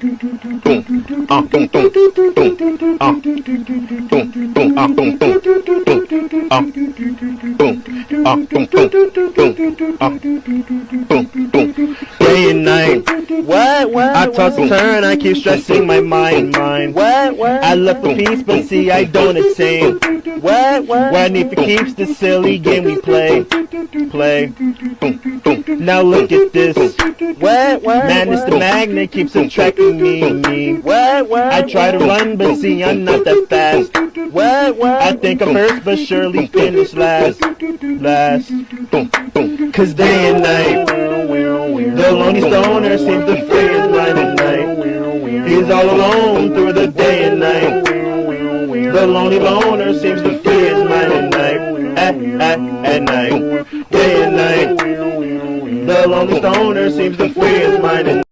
Day and night. I toss and turn, I keep stressing my mind. I love the peace, but see I don't attain. When if it keeps the silly game we play. Now look at this. Man, it's the magnet keeps attracting me. I try to run, but see I'm not that fast. I think I'm first, but surely finish last. Cause day and night, the lonely stoner seems to free his mind at night. He's all alone through the day and night. The lonely loner seems to free his mind at night. At night, day and night. The lonely stoner seems to free his mind at night.